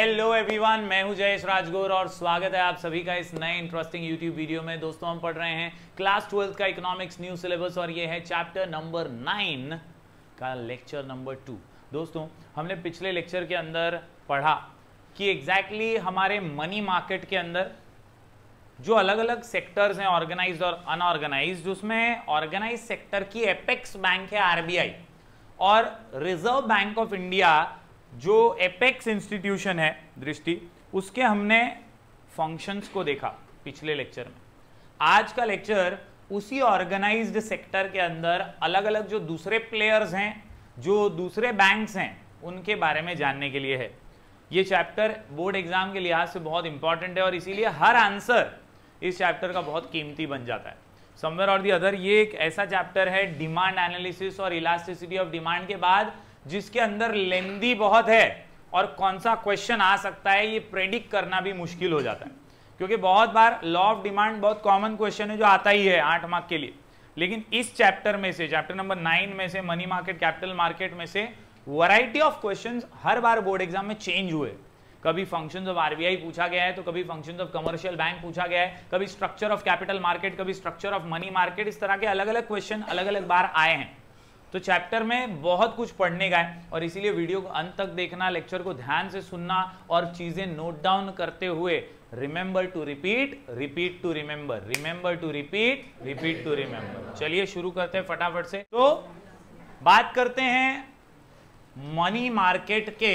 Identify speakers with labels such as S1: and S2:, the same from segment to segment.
S1: Hello everyone, मैं हूं जयेश राजगौर और स्वागत है आप सभी का इस नए इंटरेस्टिंग यूट्यूब वीडियो में। दोस्तों, हम पढ़ रहे हैं क्लास 12 का इकोनॉमिक्स न्यू सिलेबस और ये है चैप्टर नंबर 9 का लेक्चर नंबर 2। दोस्तों, हमने पिछले लेक्चर के अंदर पढ़ा कि एग्जैक्टली हमारे मनी मार्केट के अंदर जो अलग अलग सेक्टर्स हैं, ऑर्गेनाइज्ड और अनऑर्गेनाइज्ड, उसमें ऑर्गेनाइज सेक्टर की एपेक्स बैंक है आरबीआई, और रिजर्व बैंक ऑफ इंडिया जो एपेक्स इंस्टीट्यूशन है दृष्टि, उसके हमने फंक्शंस को देखा पिछले लेक्चर में। आज का लेक्चर उसी ऑर्गेनाइज्ड सेक्टर के अंदर अलग अलग जो दूसरे प्लेयर्स हैं, जो दूसरे बैंक्स हैं, उनके बारे में जानने के लिए है। ये चैप्टर बोर्ड एग्जाम के लिहाज से बहुत इंपॉर्टेंट है और इसीलिए हर आंसर इस चैप्टर का बहुत कीमती बन जाता है। समवेयर और दी अदर ये एक ऐसा चैप्टर है डिमांड एनालिसिस और इलास्टिसिटी ऑफ डिमांड के बाद, जिसके अंदर लेंदी बहुत है और कौन सा क्वेश्चन आ सकता है ये प्रेडिक्ट करना भी मुश्किल हो जाता है, क्योंकि बहुत बार लॉ ऑफ डिमांड बहुत कॉमन क्वेश्चन है जो आता ही है 8 मार्क के लिए। लेकिन इस चैप्टर में से, चैप्टर नंबर 9 में से, मनी मार्केट कैपिटल मार्केट में से variety of questions her bar board exam में चेंज हुए। कभी फंक्शंस ऑफ आरबीआई पूछा गया है, तो कभी फंक्शंस ऑफ कमर्शियल बैंक पूछा गया है, कभी स्ट्रक्चर ऑफ कैपिटल मार्केट, कभी स्ट्रक्चर ऑफ मनी मार्केट। इस तरह के अलग अलग क्वेश्चन अलग अलग बार आए हैं। तो चैप्टर में बहुत कुछ पढ़ने का है और इसीलिए वीडियो को अंत तक देखना, लेक्चर को ध्यान से सुनना और चीजें नोट डाउन करते हुए remember to repeat, repeat to remember, remember to repeat, repeat to remember. चलिए शुरू करते हैं फटाफट से। तो बात करते हैं मनी मार्केट के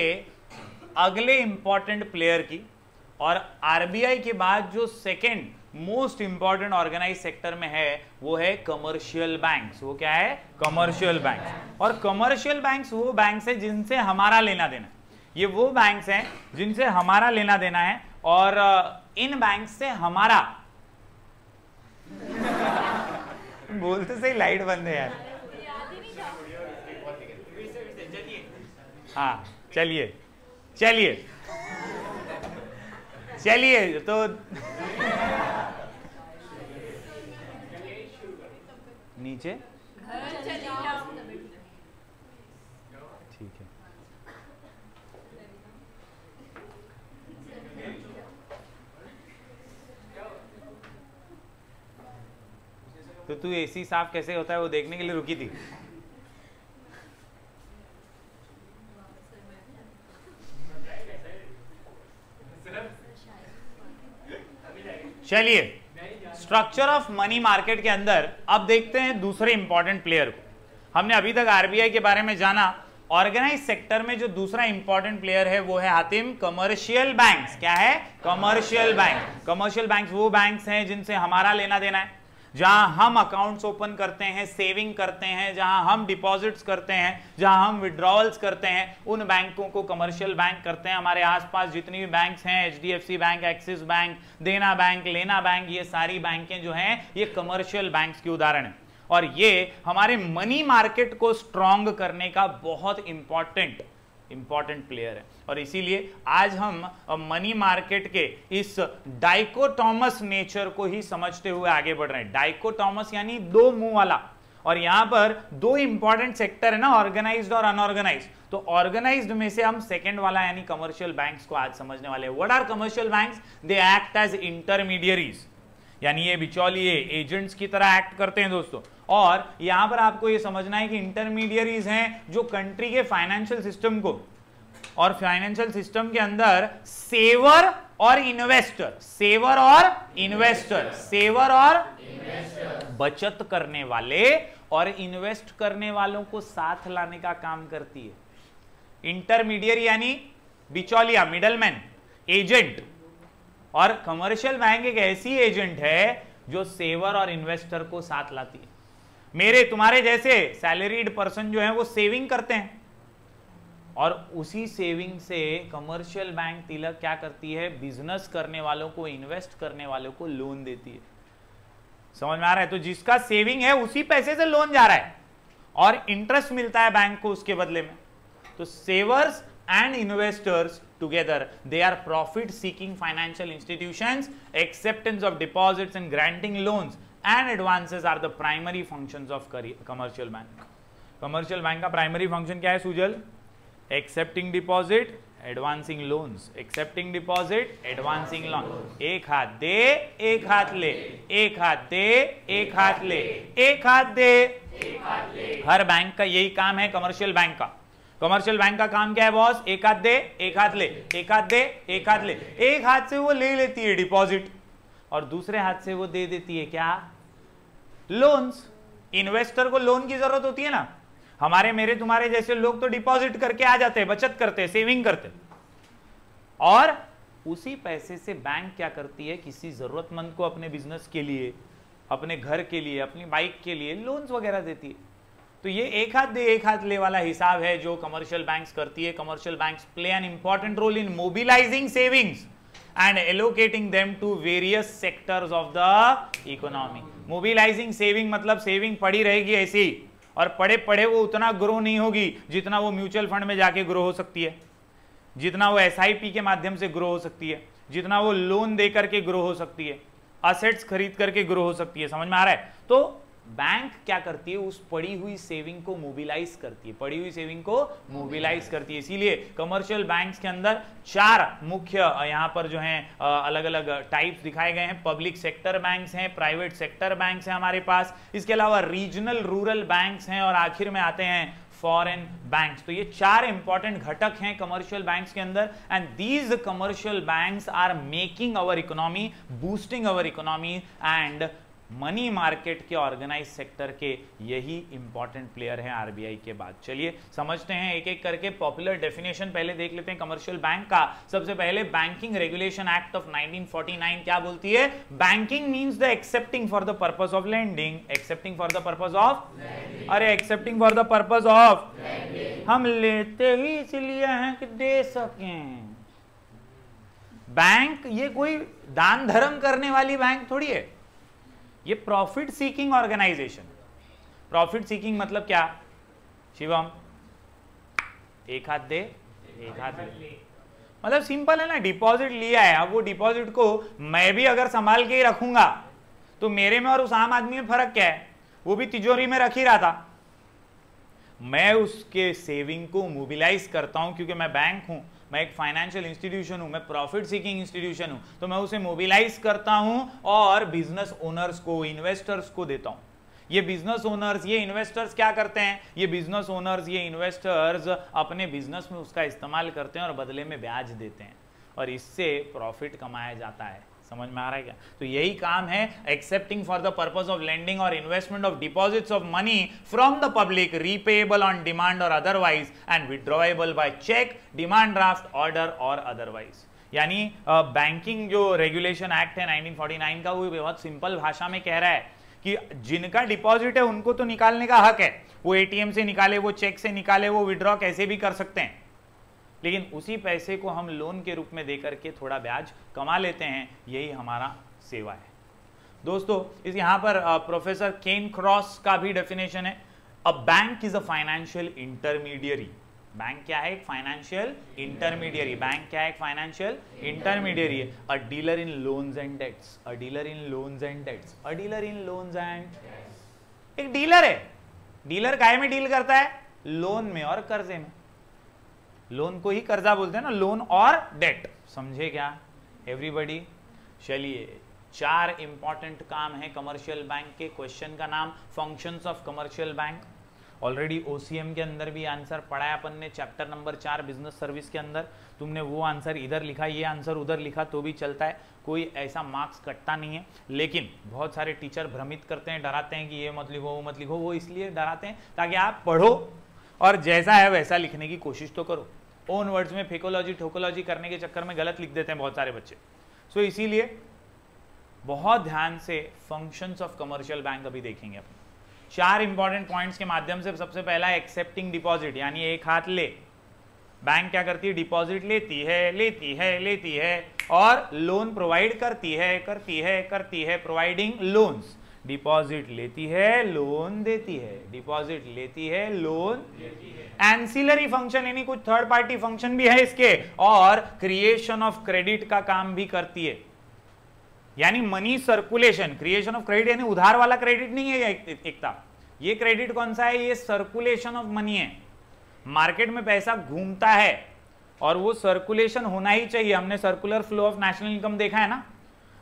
S1: अगले इंपॉर्टेंट प्लेयर की, और आरबीआई के बाद जो second most important organise sector में है वो है कमर्शियल बैंक्स। वो क्या है? Commercial banks. और कमर्शियल बैंक्स वो बैंक्स हैं जिनसे हमारा लेना देना है। ये वो बैंक्स हैं जिनसे हमारा लेना देना है, और इन बैंक्स से हमारा बोलते से ही लाइट बंद है यार। हाँ, चलिए चलिए चलिए तो नीचे ठीक है। तो तू एसी साफ कैसे होता है वो देखने के लिए रुकी थी? चलिए, स्ट्रक्चर ऑफ मनी मार्केट के अंदर अब देखते हैं दूसरे इंपॉर्टेंट प्लेयर को। हमने अभी तक आरबीआई के बारे में जाना। ऑर्गेनाइज सेक्टर में जो दूसरा इंपॉर्टेंट प्लेयर है वो है हातिम कमर्शियल बैंक्स। क्या है? Commercial bank. कमर्शियल बैंक्स वो बैंक्स हैं जिनसे हमारा लेना देना है, जहां हम अकाउंट्स ओपन करते हैं, सेविंग करते हैं, जहां हम डिपॉजिट्स करते हैं, जहां हम विड्रॉल्स करते हैं, उन बैंकों को कमर्शियल बैंक करते हैं। हमारे आसपास जितनी भी बैंक्स हैं, एचडीएफसी बैंक, एक्सिस बैंक, देना बैंक, लेना बैंक, ये सारी बैंकें जो हैं ये कमर्शियल बैंक्स के उदाहरण हैं, और ये हमारे मनी मार्केट को स्ट्रॉन्ग करने का बहुत इंपॉर्टेंट प्लेयर है। और इसीलिए आज हम मनी मार्केट के इस डाइकोटॉमस नेचर को ही समझते हुए आगे बढ़ रहे हैं। डाइकोटॉमस यानी दो मुंह वाला, और यहां पर दो इंपॉर्टेंट सेक्टर है ना, ऑर्गेनाइज्ड और अनऑर्गेनाइज्ड। तो ऑर्गेनाइज्ड में से हम सेकंड वाला यानी कमर्शियल बैंक्स को आज समझने वाले हैं। What are commercial banks? They act as intermediaries, यानी ये बिचौलिए एजेंट्स की तरह एक्ट करते हैं दोस्तों। और यहां पर आपको ये समझना है कि इंटरमीडियरीज हैं जो कंट्री के फाइनेंशियल सिस्टम को, और फाइनेंशियल सिस्टम के अंदर सेवर और इन्वेस्टर, सेवर और इन्वेस्टर, सेवर और बचत करने वाले और इन्वेस्ट करने वालों को साथ लाने का काम करती है। इंटरमीडियरी यानी बिचौलिया, मिडलमैन, एजेंट। और कमर्शियल बैंक एक ऐसी एजेंट है जो सेवर और इन्वेस्टर को साथ लाती है। मेरे तुम्हारे जैसे सैलरीड पर्सन जो है वो सेविंग करते हैं, और उसी सेविंग से कमर्शियल बैंक तिलक क्या करती है? बिजनेस करने वालों को, इन्वेस्ट करने वालों को लोन देती है। समझ में आ रहा है? तो जिसका सेविंग है उसी पैसे से लोन जा रहा है और इंटरेस्ट मिलता है बैंक को उसके बदले में। तो सेवर्स and investors together, they are profit seeking financial institutions. Acceptance of deposits and granting loans and advances are the primary functions of commercial bank. commercial bank का primary function क्या है Sujal? Accepting deposit, advancing loans, accepting deposit, advancing loan. एक हाथ दे, एक हाथ ले, एक हाथ दे, एक हाथ ले, एक हाथ दे, एक हाथ ले। हर बैंक का यही काम है, कमर्शियल बैंक का। कमर्शियल बैंक का काम क्या है बॉस? एक हाथ दे, एक हाथ ले, एक हाथ दे, एक हाथ ले। एक हाथ से वो ले लेती है डिपॉजिट और दूसरे हाथ से वो दे देती है क्या? लोन्स। इन्वेस्टर को लोन की जरूरत होती है ना, हमारे मेरे तुम्हारे जैसे लोग तो डिपॉजिट करके आ जाते हैं, बचत करते हैं, सेविंग करते हैं, और उसी पैसे से बैंक क्या करती है? किसी जरूरतमंद को अपने बिजनेस के लिए, अपने घर के लिए, अपनी बाइक के लिए लोन्स वगैरह देती है। तो ये एक हाथ दे एक हाथ ले वाला हिसाब है जो कमर्शियल बैंक्स करती है। Commercial banks play an important role in mobilising savings and allocating them to various sectors of the economy. Mobilizing saving मतलब सेविंग पड़ी रहेगी ऐसे ही, और पड़े पड़े वो उतना ग्रो नहीं होगी जितना वो म्यूचुअल फंड में जाके ग्रो हो सकती है, जितना वो एसआईपी के माध्यम से ग्रो हो सकती है, जितना वो लोन दे करके ग्रो हो सकती है, असेट्स खरीद करके ग्रो हो सकती है। समझ में आ रहा है? तो बैंक क्या करती है? उस पड़ी हुई सेविंग को मोबिलाइज करती है, पड़ी हुई सेविंग को मोबिलाइज करती है। इसीलिए कमर्शियल बैंक्स के अंदर चार मुख्य यहाँ पर जो हैं अलग अलग टाइप्स दिखाए गए हैं। पब्लिक सेक्टर बैंक्स हैं, प्राइवेट सेक्टर बैंक्स हैं हमारे पास, इसके अलावा रीजनल रूरल बैंक्स हैं, और आखिर में आते हैं फॉरेन बैंक्स। तो ये चार इंपॉर्टेंट घटक हैं कमर्शियल बैंक्स के अंदर, and these commercial banks are making our economy, boosting our economy, and money market के ऑर्गेनाइज सेक्टर के यही इंपॉर्टेंट प्लेयर हैं आरबीआई के बाद। चलिए समझते हैं एक एक करके। पॉपुलर डेफिनेशन पहले देख लेते हैं कमर्शियल बैंक का। सबसे पहले बैंकिंग रेगुलेशन एक्ट ऑफ 1949 क्या बोलती है? Banking means the accepting for the purpose of lending, accepting for the purpose of, अरे accepting for the purpose of, हम लेते ही इसलिए हैं कि दे सकें। बैंक ये कोई दान धर्म करने वाली बैंक थोड़ी है, ये profit seeking organisation. Profit seeking मतलब क्या शिवम? एक हाथ दे एक हाथ ले, मतलब सिंपल है ना। डिपॉजिट लिया है, अब वो डिपॉजिट को मैं भी अगर संभाल के ही रखूंगा तो मेरे में और उस आम आदमी में फर्क क्या है? वो भी तिजोरी में रख ही रहा था, मैं उसके सेविंग को मोबिलाइज करता हूं क्योंकि मैं बैंक हूं, मैं एक फाइनेंशियल इंस्टीट्यूशन हूं, मैं प्रॉफिट सीकिंग इंस्टीट्यूशन हूं, तो मैं उसे मोबिलाइज करता हूं और बिजनेस ओनर्स को, इन्वेस्टर्स को देता हूं। ये बिजनेस ओनर्स, ये इन्वेस्टर्स क्या करते हैं? ये बिजनेस ओनर्स, ये इन्वेस्टर्स अपने बिजनेस में उसका इस्तेमाल करते हैं और बदले में ब्याज देते हैं, और इससे प्रॉफिट कमाया जाता है। समझ में आ रहा है क्या? तो यही काम है accepting for the purpose of lending और investment of deposits of money from the public, repayable on demand और otherwise, and withdrawable by cheque, demand draft, order और अदरवाइज। यानी बैंकिंग जो रेगुलेशन एक्ट है 1949 का, वो बहुत सिंपल भाषा में कह रहा है कि जिनका डिपॉजिट है उनको तो निकालने का हक है, वो एटीएम से निकाले, वो चेक से निकाले, वो विड्रॉ कैसे भी कर सकते हैं, लेकिन उसी पैसे को हम लोन के रूप में देकर के थोड़ा ब्याज कमा लेते हैं। यही हमारा सेवा है दोस्तों। इस यहां पर प्रोफेसर केन क्रॉस का भी डेफिनेशन है। A bank is a financial intermediary. Bank क्या है? एक फाइनेंशियल इंटरमीडियरी। बैंक क्या है? एक फाइनेंशियल इंटरमीडियरी है। A dealer in loans and debts, a dealer in loans and debts, a dealer in loans and, एक डीलर है। डीलर काय में डील करता है? लोन में और कर्जे में। लोन को ही कर्जा बोलते हैं ना, लोन और डेट। समझे क्या एवरीबॉडी? चलिए, चार इंपॉर्टेंट काम है कमर्शियल बैंक के। क्वेश्चन का नाम functions of commercial bank. Already OCM के अंदर भी आंसर पढ़ा है अपन ने, चैप्टर नंबर 4 बिजनेस सर्विस के अंदर। तुमने वो आंसर इधर लिखा, ये आंसर उधर लिखा तो भी चलता है, कोई ऐसा मार्क्स कटता नहीं है। लेकिन बहुत सारे टीचर भ्रमित करते हैं, डराते हैं कि ये मत लिखो, वो मत लिखो। वो इसलिए डराते हैं ताकि आप पढ़ो और जैसा है वैसा लिखने की कोशिश तो करो। ओन वर्ड्स में फेकोलॉजी ठोकोलॉजी करने के चक्कर में गलत लिख देते हैं बहुत सारे बच्चे। सो इसीलिए बहुत ध्यान से फंक्शंस ऑफ कमर्शियल बैंक अभी देखेंगे अपन। चार इंपॉर्टेंट पॉइंट्स के माध्यम से। सबसे पहला एक्सेप्टिंग डिपॉजिट, यानी एक हाथ ले। बैंक क्या करती है? डिपॉजिट लेती है, लेती है, लेती है, और लोन प्रोवाइड करती है, करती है, करती है, प्रोवाइडिंग लोन्स। डिपॉजिट लेती है, लोन देती है, डिपॉजिट लेती है, लोन देती है। एंसिलरी फंक्शन यानी कुछ थर्ड पार्टी फंक्शन भी है इसके, और क्रिएशन ऑफ क्रेडिट का काम भी करती है, यानी money circulation. Creation of credit यानी उधार वाला क्रेडिट नहीं है एकता। ये क्रेडिट कौन सा है? ये सर्कुलेशन ऑफ मनी है। मार्केट में पैसा घूमता है और वो सर्कुलेशन होना ही चाहिए। हमने circular flow of national income देखा है ना,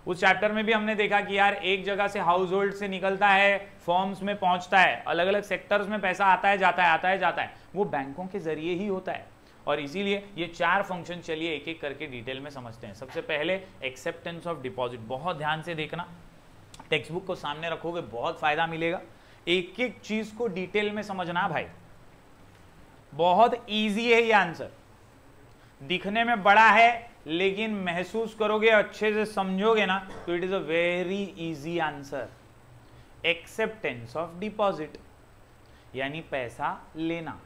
S1: उस चैप्टर में भी हमने देखा कि यार एक जगह से हाउस होल्ड से निकलता है, फॉर्म्स में पहुंचता है, अलग अलग सेक्टर्स में पैसा आता है जाता है, आता है जाता है, वो बैंकों के जरिए ही होता है। और इसीलिए ये 4 फंक्शन चलिए एक एक करके डिटेल में समझते हैं। सबसे पहले एक्सेप्टेंस ऑफ डिपॉजिट, बहुत ध्यान से देखना, टेक्स्ट बुक को सामने रखोगे बहुत फायदा मिलेगा। एक एक चीज को डिटेल में समझना भाई, बहुत इजी है ये आंसर, दिखने में बड़ा है लेकिन महसूस करोगे, अच्छे से समझोगे ना तो it is a very easy answer. Acceptance of deposit यानी पैसा लेना।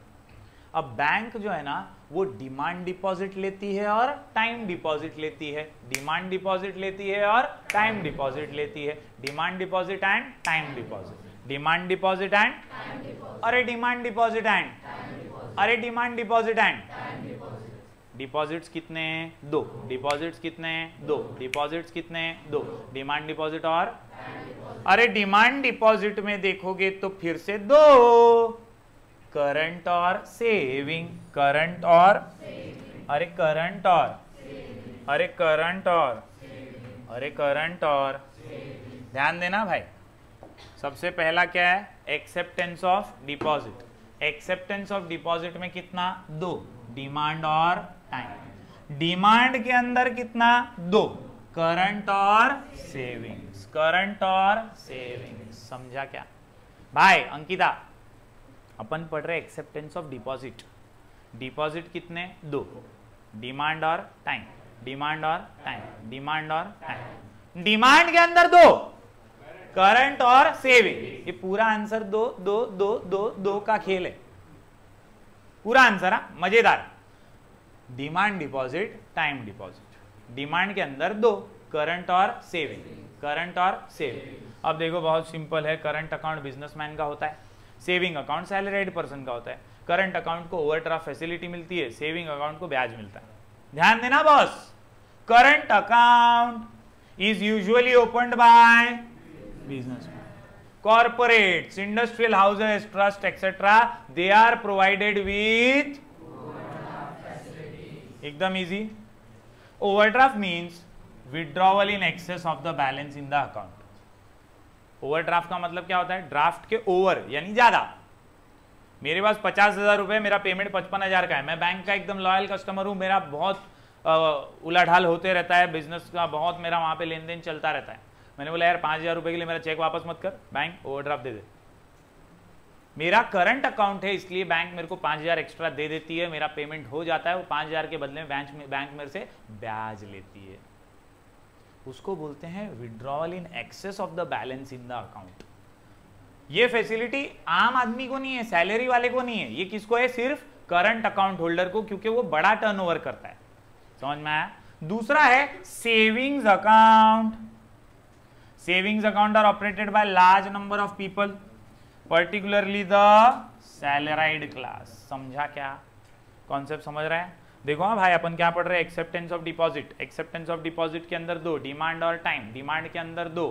S1: अब बैंक जो है ना वो डिमांड डिपॉजिट लेती है और टाइम डिपॉजिट लेती है, डिमांड डिपॉजिट लेती है और टाइम डिपॉजिट लेती है, demand deposit and time deposit, demand deposit and, अरे डिमांड डिपॉजिट एंड, अरे डिमांड डिपॉजिट एंड, डिपॉजिट्स कितने हैं? 2, डिपॉजिट्स कितने हैं? 2, डिपॉजिट्स कितने हैं? 2, डिमांड डिपॉजिट और, अरे डिमांड डिपॉजिट में देखोगे तो फिर से 2, करंट और सेविंग, करंट और, अरे करंट और, अरे करंट और, अरे करंट और, ध्यान देना भाई। सबसे पहला क्या है? Acceptance of deposit. Acceptance of deposit में कितना? 2, डिमांड और टाइम। डिमांड के अंदर कितना? 2, करंट और सेविंग्स, करंट और सेविंग्स। समझा क्या भाई? अंकिता, अपन पढ़ रहे एक्सेप्टेंस ऑफ डिपॉजिट। डिपॉजिट कितने? 2, डिमांड और टाइम, डिमांड और टाइम, डिमांड और टाइम। डिमांड के अंदर 2, करंट और सेविंग। ये पूरा आंसर 2 2 2 2 2 का खेल है, पूरा आंसर है, मजेदार। Demand deposit, time deposit. Demand के अंदर 2, करंट और सेविंग, करंट और सेविंग। अब देखो बहुत सिंपल है, करंट अकाउंट बिजनेसमैन का होता है, सेविंग अकाउंट सैलरीड पर्सन का होता है। करंट अकाउंट को ओवरड्राफ्ट फैसिलिटी मिलती है, सेविंग अकाउंट को ब्याज मिलता है। ध्यान देना boss, current account is usually opened by businessman, corporates, industrial houses, trust, etc. They are provided with एकदम easy. Overdraft means withdrawal in excess of the balance in the account. Overdraft का मतलब क्या होता है? ड्राफ्ट के over यानी ज्यादा। मेरे पास 50,000 रुपए, मेरा पेमेंट 55,000 का है, मैं बैंक का एकदम लॉयल कस्टमर हूं, मेरा बहुत उलाढाल होते रहता है, बिजनेस का बहुत मेरा वहां पे लेन देन चलता रहता है। मैंने बोला यार 5,000 रुपए के लिए मेरा चेक वापस मत कर, बैंक ओवरड्राफ्ट दे दे। मेरा करंट अकाउंट है इसलिए बैंक मेरे को 5,000 एक्स्ट्रा दे देती है, मेरा पेमेंट हो जाता है, वो 5,000 के बदले में बैंक मेरे से ब्याज लेती है। उसको बोलते हैं withdrawal in excess of the balance in the account. ये फैसिलिटी आम आदमी को नहीं है, सैलरी वाले को नहीं है, ये किसको है? सिर्फ करंट अकाउंट होल्डर को, क्योंकि वो बड़ा टर्नओवर करता है। समझ में आया? दूसरा है savings account. Savings account are operated by large number of people, particularly the salaried class. समझा क्या? कॉन्सेप्ट समझ रहे हैं? देखो हाँ भाई, अपन क्या पढ़ रहे हैं? Acceptance of deposit. Acceptance of deposit के अंदर 2, डिमांड और टाइम। डिमांड के अंदर 2,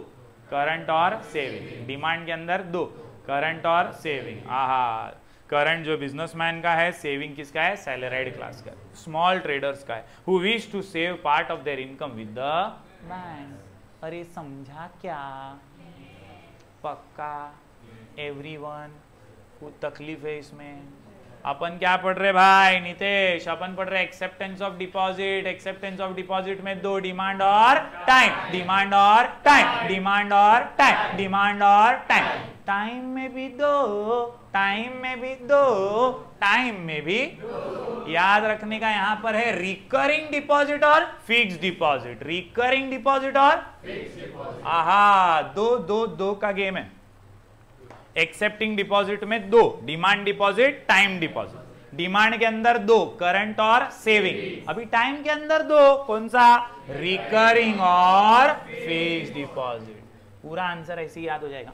S1: करंट और सेविंग। डिमांड के अंदर 2, करंट और सेविंग। आहा, करंट जो बिजनेसमैन का है, सेविंग किसका है? सैलरीड क्लास का, स्मॉल ट्रेडर्स का है, who wish to save part of their income with the bank. अरे समझा क्या? पक्का एवरीवन को तकलीफ है इसमें? अपन क्या पढ़ रहे भाई नितेश? अपन पढ़ रहे acceptance of deposit. Acceptance of deposit में 2, डिमांड और टाइम, डिमांड और टाइम, डिमांड और टाइम, डिमांड और टाइम। टाइम में भी 2, टाइम में भी 2, टाइम में भी 2। याद रखने का यहां पर है रिकरिंग डिपॉजिट और फिक्स डिपॉजिट, रिकरिंग डिपॉजिट और फिक्स डिपॉजिट। आहा, 2 2 2 का गेम है। एक्सेप्टिंग डिपॉजिट में 2, demand deposit, time deposit. Demand के अंदर 2, करंट और सेविंग। अभी टाइम के अंदर 2, कौन सा? रिकरिंग और फिक्स डिपॉजिट। पूरा आंसर ऐसे ही याद हो जाएगा,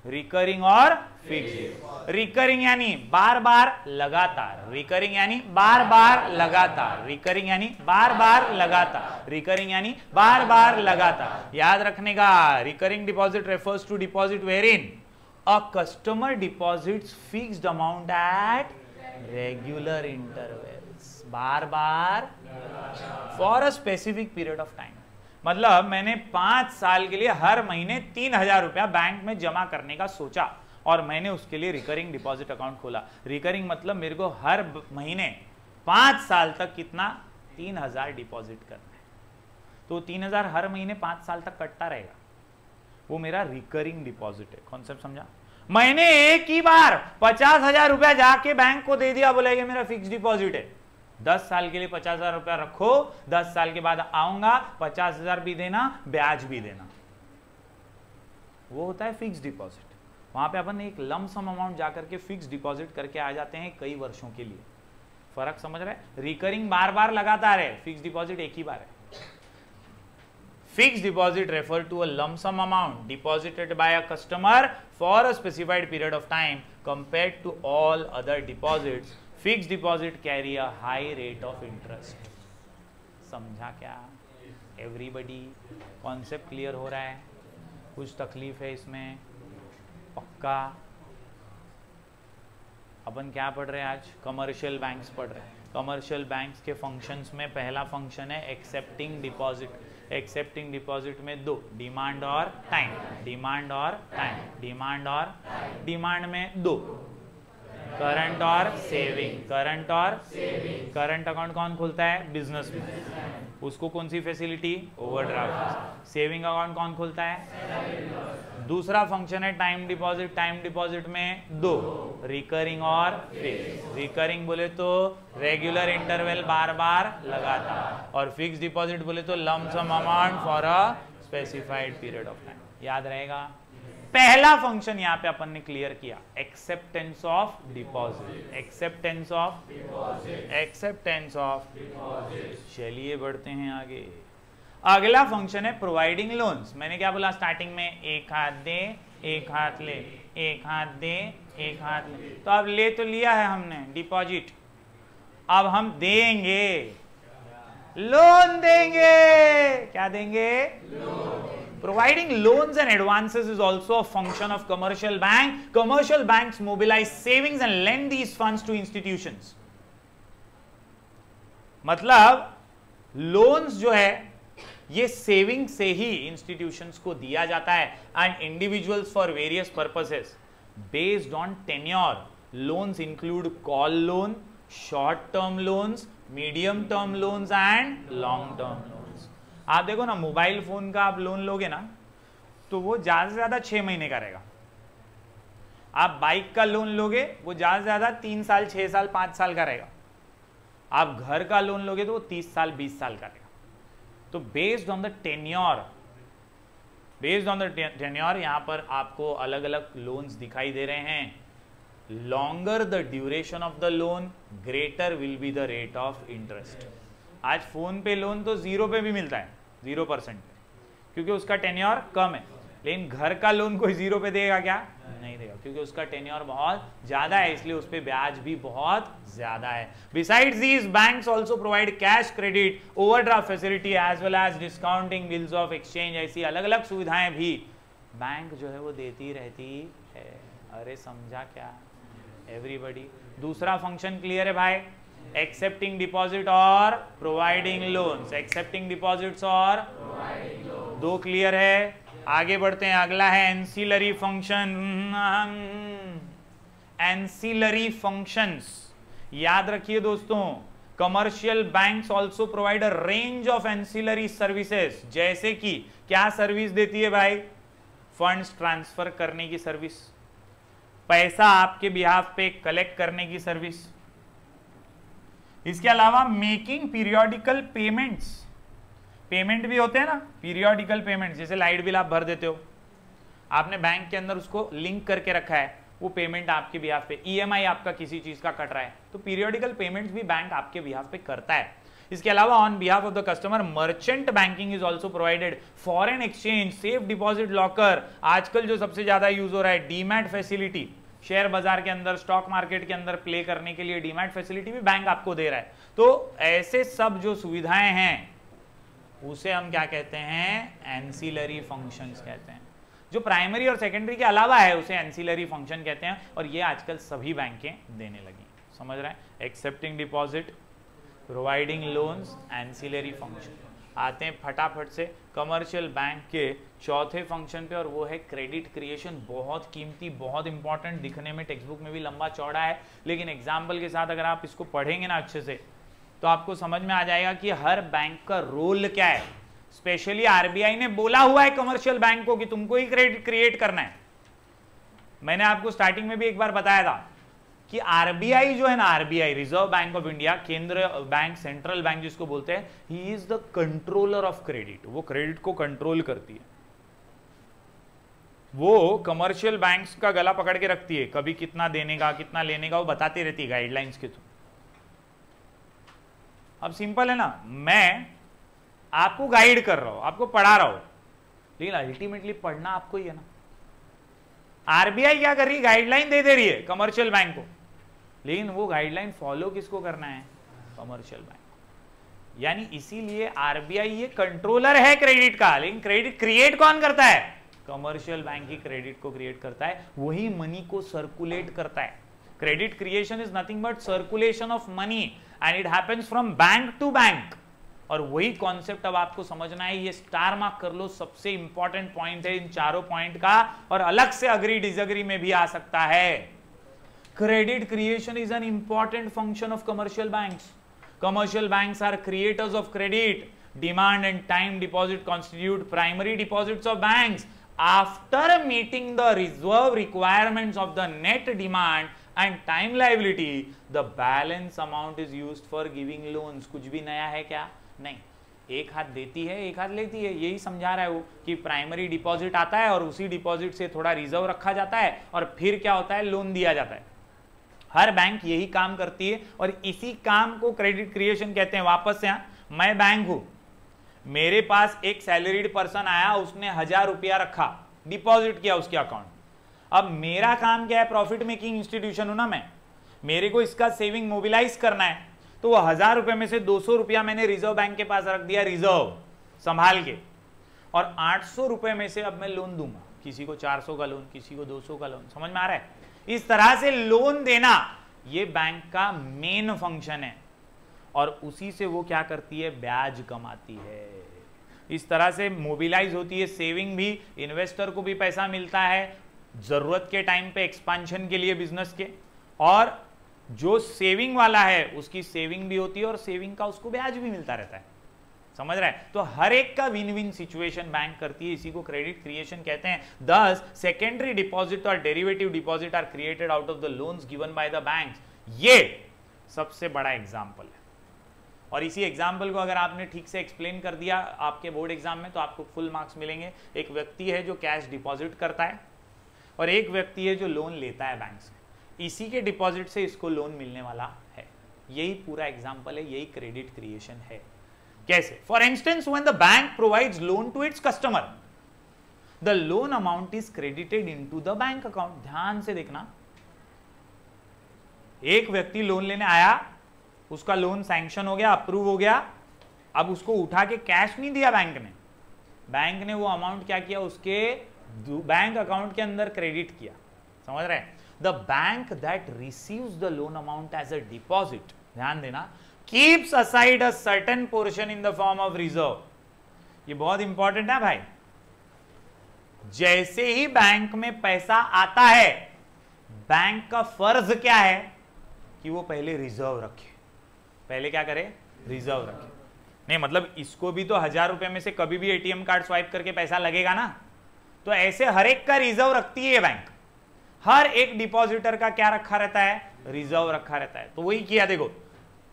S1: रिकरिंग और फिक्स। रिकरिंग यानी बार बार लगातार, रिकरिंग यानी बार बार लगातार, रिकरिंग यानी बार बार लगातार, रिकरिंग यानी बार बार लगातार। याद रखने का, recurring deposit refers to deposit wherein a customer deposits fixed amount at regular intervals. बार बार for a specific period of time. मतलब मैंने 5 साल के लिए हर महीने 3000 रुपया बैंक में जमा करने का सोचा और मैंने उसके लिए रिकरिंग डिपॉजिट अकाउंट खोला। रिकरिंग मतलब मेरे को हर महीने 5 साल तक कितना 3000 डिपॉजिट करना है, तो 3000 हर महीने 5 साल तक कटता रहेगा, वो मेरा रिकरिंग डिपॉजिट है। कॉन्सेप्ट समझा? मैंने एक ही बार 50,000 रुपया जाके बैंक को दे दिया, बोला ये मेरा फिक्स डिपॉजिट है, 10 साल के लिए 50,000 रुपया रखो, 10 साल के बाद आऊंगा 50,000 भी देना, ब्याज भी देना, वो होता है फिक्स डिपॉजिट। वहां पे अपन एक लम सम अमाउंट जाकर के फिक्स डिपॉजिट करके आ जाते हैं कई वर्षों के लिए। फर्क समझ रहे? रिकरिंग बार बार लगातार है, फिक्स डिपॉजिट एक ही बार है। Fixed deposit refer to a lump sum amount deposited by a customer for a specified period of time compared to all other deposits. Fixed deposit carry a high rate of interest. समझा क्या? Everybody concept clear हो रहा है? कुछ तकलीफ है इसमें? पक्का? अपन क्या पढ़ रहे हैं आज? कमर्शियल बैंक्स पढ़ रहे हैं। कमर्शियल बैंक्स के फंक्शंस में पहला फंक्शन है एक्सेप्टिंग डिपॉजिट। एक्सेप्टिंग डिपॉजिट में दो, डिमांड और टाइम, डिमांड और टाइम, डिमांड और डिमांड में दो, करंट और सेविंग, करंट और सेविंग। करंट अकाउंट कौन खोलता है? बिजनेस में, उसको कौन सी फैसिलिटी? ओवरड्राफ्ट। सेविंग अकाउंट कौन खोलता है? दूसरा फंक्शन है टाइम डिपॉजिट। टाइम डिपॉजिट में दो, रिकरिंग और फिक्स। रिकरिंग बोले तो रेगुलर इंटरवल बार बार लगाता, और फिक्स डिपॉजिट बोले तो lump sum amount for a specified period of time. याद रहेगा? पहला फंक्शन यहां पे अपन ने क्लियर किया, acceptance of deposit, acceptance of deposit, acceptance of deposit. चलिए बढ़ते हैं आगे। अगला फंक्शन है प्रोवाइडिंग लोन्स। मैंने क्या बोला स्टार्टिंग में? एक हाथ दे एक हाथ ले, एक हाथ दे एक हाथ ले। तो अब ले तो लिया है हमने डिपॉजिट, अब हम देंगे, लोन देंगे। क्या देंगे? Loan. Providing loans and advances is also a function of commercial bank. Commercial banks mobilize savings and lend these funds to institutions. मतलब लोन्स जो है ये सेविंग से ही इंस्टीट्यूशंस को दिया जाता है and individuals for various purposes based on tenure. Loans include call loan, short term loans, medium term loans and long term loans. आप देखो ना, मोबाइल फोन का आप लोन लोगे ना तो वो ज्यादा से ज्यादा 6 महीने का रहेगा। आप बाइक का लोन लोगे वो ज्यादा से ज्यादा 3 साल, 6 साल, 5 साल का रहेगा। आप घर का लोन लोगे तो वो 30 साल, 20 साल का रहेगा। तो based on the tenure, based on the tenure यहां पर आपको अलग अलग लोन्स दिखाई दे रहे हैं। Longer the duration of the loan, greater will be the rate of interest. आज फोन पे लोन तो 0 पे भी मिलता है, 0% पे, क्योंकि उसका टेन्योर कम है। लेकिन घर का लोन कोई 0 पे देगा क्या? नहीं देगा, क्योंकि उसका टेन्योर बहुत ज्यादा है, इसलिए उस पे ब्याज भी बहुत ज्यादा है। Besides these banks also provide cash credit, overdraft facility as well as discounting, bills of exchange, ऐसी अलग अलग सुविधाएं भी बैंक जो है वो देती रहती है। अरे समझा क्या एवरीबॉडी? दूसरा फंक्शन क्लियर है भाई? एक्सेप्टिंग डिपॉजिट और प्रोवाइडिंग लोन्स, एक्सेप्टिंग डिपॉजिट्स और दो क्लियर है। आगे बढ़ते हैं, अगला है एंसिलरी फंक्शन। एंसिलरी फंक्शंस याद रखिए दोस्तों, commercial banks also provide a range of ancillary services. जैसे कि क्या सर्विस देती है भाई? फंड्स ट्रांसफर करने की सर्विस, पैसा आपके बिहाफ पे कलेक्ट करने की सर्विस, इसके अलावा मेकिंग पीरियोडिकल पेमेंट्स। पेमेंट भी होते हैं ना पीरियोडिकल पेमेंट्स, जैसे लाइट बिल आप भर देते हो, आपने बैंक के अंदर उसको लिंक करके रखा है, वो पेमेंट आपके बिहाफ पे, ईएमआई आपका किसी चीज का कट रहा है, तो पीरियोडिकल पेमेंट्स भी बैंक आपके बिहाफ पे करता है। इसके अलावा on behalf of the customer merchant banking is also provided, foreign exchange, safe deposit locker, आजकल जो सबसे ज्यादा यूज हो रहा है डीमैट फैसिलिटी, शेयर बाजार के अंदर, स्टॉक मार्केट के अंदर प्ले करने के लिए डीमैट फैसिलिटी भी बैंक आपको दे रहा है। तो ऐसे सब जो सुविधाएं हैं उसे हम क्या कहते हैं? एंसिलरी फंक्शंस कहते हैं। जो प्राइमरी और सेकेंडरी के अलावा है उसे एंसिलरी फंक्शन कहते हैं, और ये आजकल सभी बैंकें देने लगी। समझ रहे हैं? Accepting deposit, providing loans, ancillary function. आते हैं फटाफट से कमर्शियल बैंक के चौथे फंक्शन पे, और वो है क्रेडिट क्रिएशन। बहुत कीमती, बहुत इंपॉर्टेंट, दिखने में टेक्स्ट बुक में भी लंबा चौड़ा है, लेकिन एग्जाम्पल के साथ अगर आप इसको पढ़ेंगे ना अच्छे से तो आपको समझ में आ जाएगा कि हर बैंक का रोल क्या है। स्पेशली आरबीआई ने बोला हुआ है कमर्शियल बैंक को कि तुमको ही क्रेडिट क्रिएट करना है। मैंने आपको स्टार्टिंग में भी एक बार बताया था कि आरबीआई जो है ना, RBI reserve bank of India, केंद्र बैंक, सेंट्रल बैंक जिसको बोलते हैं, he is the controller of credit. वो क्रेडिट को कंट्रोल करती है, वो कमर्शियल बैंक्स का गला पकड़ के रखती है, कभी कितना देने का कितना लेने का वो बताती रहती है गाइडलाइंस के थ्रू। अब सिंपल है ना, मैं आपको गाइड कर रहा हूं, आपको पढ़ा रहा हूं, लेकिन अल्टीमेटली पढ़ना आपको ही है ना। आरबीआई क्या कर रही है, गाइडलाइन दे रही है कमर्शियल बैंक को, लेकिन वो गाइडलाइन फॉलो किसको करना है, कमर्शियल बैंक। यानी इसीलिए आरबीआई ये कंट्रोलर है क्रेडिट का, लेकिन क्रेडिट क्रिएट कौन करता है, कमर्शियल बैंक ही क्रेडिट को क्रिएट करता है, वही मनी को सर्कुलेट करता है। Credit creation is nothing but circulation of money and it happens from bank to bank. और वही कॉन्सेप्ट अब आपको समझना है, ये स्टार मार्क कर लो, सबसे इंपॉर्टेंट पॉइंट है इन चारों पॉइंट का, और अलग से अग्री डिसएग्री में भी आ सकता है। Credit creation is an important function of commercial banks. Commercial banks are creators of credit. Demand and time deposit constitute primary deposits of banks after meeting the reserve requirements of the net demand and time liability, the balance amount is used for giving loans. कुछ भी नया है क्या, नहीं। एक हाथ देती है, एक हाथ लेती है, यही समझा रहा है वो कि प्राइमरी डिपॉजिट आता है और उसी डिपॉजिट से थोड़ा रिजर्व रखा जाता है और फिर क्या होता है, लोन दिया जाता है। हर बैंक यही काम करती है और इसी काम को क्रेडिट क्रिएशन कहते हैं। वापस से मैं बैंक हूं, मेरे पास एक सैलरीड पर्सन आया, उसने 1000 रुपया रखा, डिपॉजिट किया उसके अकाउंट। अब मेरा काम क्या है, प्रॉफिट मेकिंग इंस्टीट्यूशन हूं ना मैं, मेरे को इसका सेविंग मोबिलाइज करना है, तो वो 1000 रुपए में से 200 रुपया मैंने रिजर्व बैंक के पास रख दिया, रिजर्व संभाल के, और 800 रुपए में से अब मैं लोन दूंगा, किसी को 400 का लोन, किसी को 200 का लोन। समझ में आ रहा है? इस तरह से लोन देना ये बैंक का मेन फंक्शन है, और उसी से वो क्या करती है, ब्याज कमाती है। इस तरह से मोबिलाइज होती है सेविंग भी, इन्वेस्टर को भी पैसा मिलता है जरूरत के टाइम पे एक्सपांशन के लिए बिजनेस के, और जो सेविंग वाला है उसकी सेविंग भी होती है और सेविंग का उसको ब्याज भी मिलता रहता है। समझ रहा है? तो हर एक का विन विन सिचुएशन बैंक करती है, इसी को क्रेडिट क्रिएशन कहते हैं। दस सेकेंडरी डिपॉजिट और derivative deposit are created out of the loans given by the banks. ये सबसे बड़ा एग्जाम्पल है, और इसी एग्जाम्पल को अगर आपने ठीक से एक्सप्लेन कर दिया आपके बोर्ड एग्जाम में तो आपको फुल मार्क्स मिलेंगे। एक व्यक्ति है जो कैश डिपॉजिट करता है और एक व्यक्ति है जो लोन लेता है बैंक से, इसी के डिपॉजिट से इसको लोन मिलने वाला है। यही पूरा एग्जाम्पल है, यही क्रेडिट क्रिएशन है। कैसे? For instance when the bank provides loan to its customer, the loan amount is credited into the bank account. ध्यान से देखना, एक व्यक्ति लोन लेने आया, उसका लोन सैंक्शन हो गया, अप्रूव हो गया, अब उसको उठा के कैश नहीं दिया बैंक ने, बैंक ने वो अमाउंट क्या किया, उसके बैंक अकाउंट के अंदर क्रेडिट किया। समझ रहे हैं? The bank that receives the loan amount as a deposit, ध्यान देना, keeps aside a certain portion in the form of reserve. ये बहुत इंपॉर्टेंट है भाई। जैसे ही बैंक में पैसा आता है, बैंक का फर्ज क्या है कि वो पहले रिजर्व रखे। पहले क्या करे? रिजर्व रखे। नहीं मतलब इसको भी तो 1000 रुपए में से कभी भी एटीएम कार्ड स्वाइप करके पैसा लगेगा ना, तो ऐसे हर एक का रिजर्व रखती है ये बैंक। हर एक डिपॉजिटर का क्या रखा रहता है? रिजर्व रखा रहता है। तो वही किया, देखो,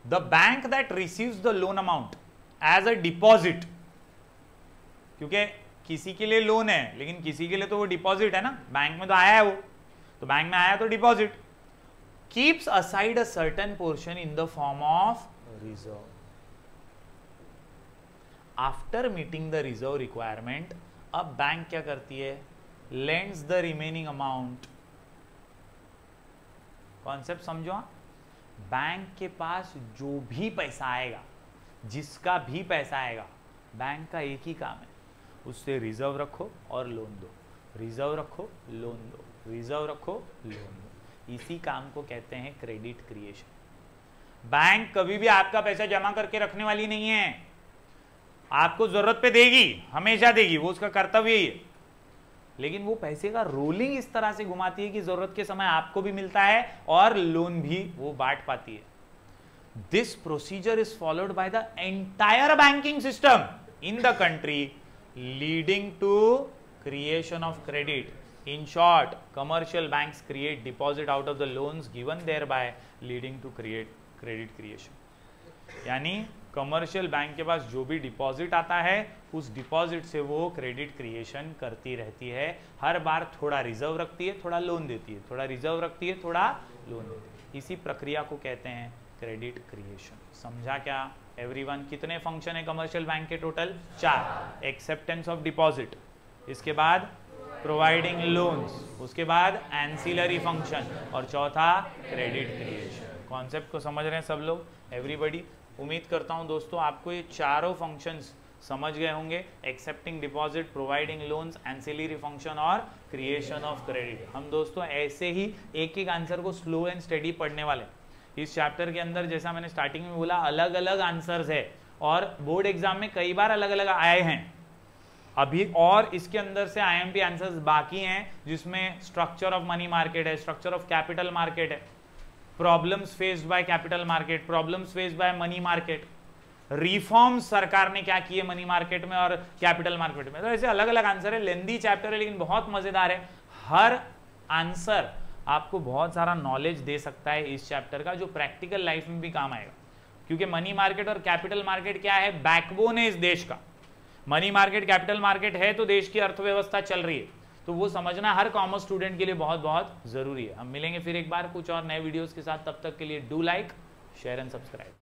S1: the bank that receives the loan amount as a deposit, क्योंकि किसी के लिए लोन है लेकिन किसी के लिए तो वो डिपॉजिट है ना, बैंक में तो आया है वो, तो बैंक में आया तो deposit, keeps aside a certain portion in the form of reserve. After meeting the reserve requirement, अब बैंक क्या करती है? Lends the remaining amount. Concept समझो। बैंक के पास जो भी पैसा आएगा, जिसका भी पैसा आएगा, बैंक का एक ही काम है, उससे रिजर्व रखो और लोन दो, रिजर्व रखो लोन दो, रिजर्व रखो लोन दो। इसी काम को कहते हैं क्रेडिट क्रिएशन। बैंक कभी भी आपका पैसा जमा करके रखने वाली नहीं है, आपको जरूरत पे देगी, हमेशा देगी, वो उसका कर्तव्य ही है। लेकिन वो पैसे का रोलिंग इस तरह से घुमाती है कि जरूरत के समय आपको भी मिलता है और लोन भी वो बांट पाती है। This procedure is followed by the entire banking system in the country, leading to creation of credit. In short, commercial banks create deposit out of the loans given thereby leading to credit creation। यानी commercial bank के पास जो भी deposit आता है उस deposit से वो credit creation करती रहती है। हर बार थोड़ा रिजर्व रखती है, थोड़ा लोन देती है, थोड़ा रिजर्व रखती है, थोड़ा लोन देती है। इसी प्रक्रिया को कहते हैं क्रेडिट क्रिएशन। समझा क्या एवरीवन? कितने फंक्शन है कमर्शियल बैंक के टोटल? 4। एक्सेप्टेंस ऑफ डिपॉजिट, इसके बाद प्रोवाइडिंग लोन्स, उसके बाद एंसिलरी फंक्शन और चौथा क्रेडिट क्रिएशन। कॉन्सेप्ट को समझ रहे हैं सब लोग, एवरीबॉडी? उम्मीद करता हूं दोस्तों आपको ये चारों फंक्शंस समझ गए होंगे। Accepting deposit, providing loans, ancillary function और क्रिएशन ऑफ क्रेडिट। हम दोस्तों ऐसे ही एक एक आंसर को स्लो एंड स्टडी पढ़ने वाले। इस चैप्टर के अंदर जैसा मैंने स्टार्टिंग में बोला अलग अलग आंसर्स है और बोर्ड एग्जाम में कई बार अलग अलग आए हैं अभी, और इसके अंदर से आईएमपी आंसर्स बाकी हैं जिसमें स्ट्रक्चर ऑफ मनी मार्केट है, स्ट्रक्चर ऑफ कैपिटल मार्केट है, problems faced by capital market, problems faced by money market, reforms सरकार ने क्या किए मनी मार्केट में और कैपिटल मार्केट में। तो ऐसे अलग अलग आंसर है, लेंदी चैप्टर है लेकिन बहुत मजेदार है। हर आंसर आपको बहुत सारा नॉलेज दे सकता है इस चैप्टर का, जो प्रैक्टिकल लाइफ में भी काम आएगा। क्योंकि मनी मार्केट और कैपिटल मार्केट क्या है? बैकबोन है इस देश का। मनी मार्केट, कैपिटल मार्केट है तो देश की अर्थव्यवस्था चल रही है, तो वो समझना हर कॉमर्स स्टूडेंट के लिए बहुत बहुत जरूरी है। हम मिलेंगे फिर एक बार कुछ और नए वीडियोस के साथ, तब तक के लिए do like, share and subscribe.